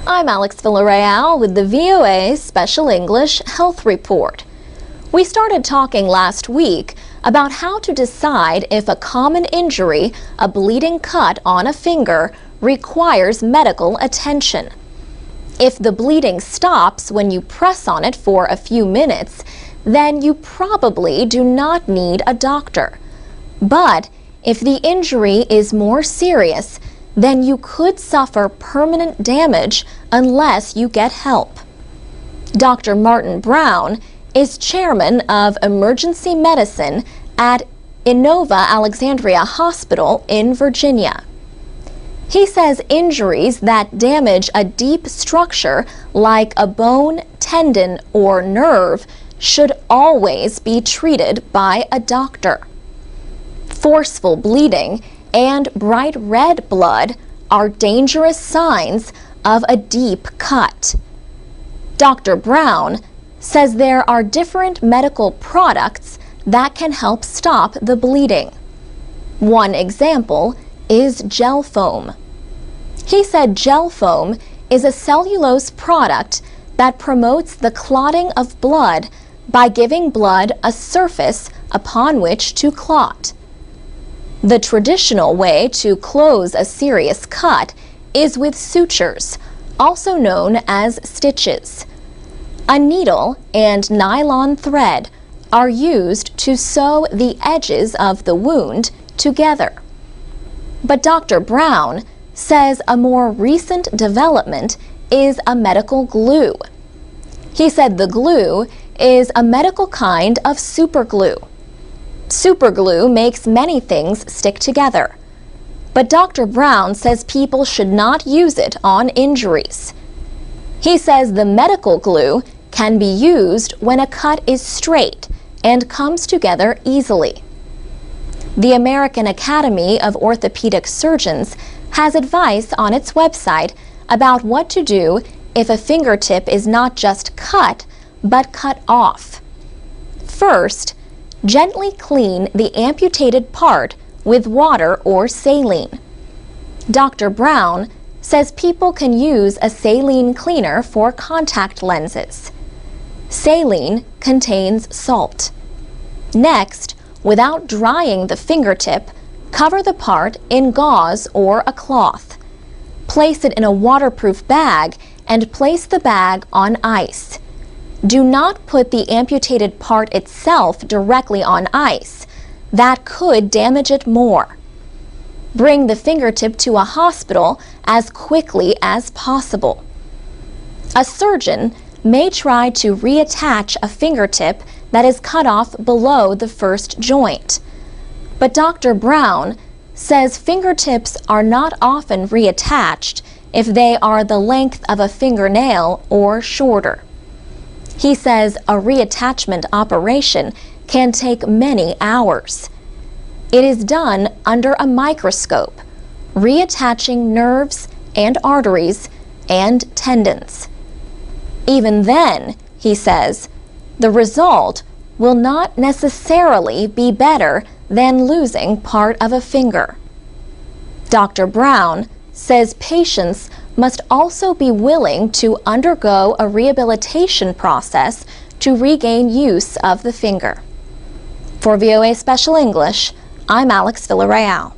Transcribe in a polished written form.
I'm Alex Villarreal with the VOA Special English Health Report. We started talking last week about how to decide if a common injury, a bleeding cut on a finger, requires medical attention. If the bleeding stops when you press on it for a few minutes, then you probably do not need a doctor. But if the injury is more serious, then you could suffer permanent damage unless you get help. Dr. Martin Brown is chairman of emergency medicine at Inova Alexandria Hospital in Virginia. He says injuries that damage a deep structure like a bone, tendon, or nerve should always be treated by a doctor. Forceful bleeding and bright red blood are dangerous signs of a deep cut. Dr. Brown says there are different medical products that can help stop the bleeding. One example is gel foam. He said gel foam is a cellulose product that promotes the clotting of blood by giving blood a surface upon which to clot. The traditional way to close a serious cut is with sutures, also known as stitches. A needle and nylon thread are used to sew the edges of the wound together. But Dr. Brown says a more recent development is a medical glue. He said the glue is a medical kind of superglue. Superglue makes many things stick together. But Dr. Brown says people should not use it on injuries. He says the medical glue can be used when a cut is straight and comes together easily. The American Academy of Orthopedic Surgeons has advice on its website about what to do if a fingertip is not just cut, but cut off. First, gently clean the amputated part with water or saline. Dr. Brown says people can use a saline cleaner for contact lenses. Saline contains salt. Next, without drying the fingertip, cover the part in gauze or a cloth. Place it in a waterproof bag and place the bag on ice. Do not put the amputated part itself directly on ice. That could damage it more. Bring the fingertip to a hospital as quickly as possible. A surgeon may try to reattach a fingertip that is cut off below the first joint. But Dr. Brown says fingertips are not often reattached if they are the length of a fingernail or shorter. He says a reattachment operation can take many hours. It is done under a microscope, reattaching nerves and arteries and tendons. Even then, he says, the result will not necessarily be better than losing part of a finger. Dr. Brown says patients must also be willing to undergo a rehabilitation process to regain use of the finger. For VOA Special English, I'm Alex Villarreal.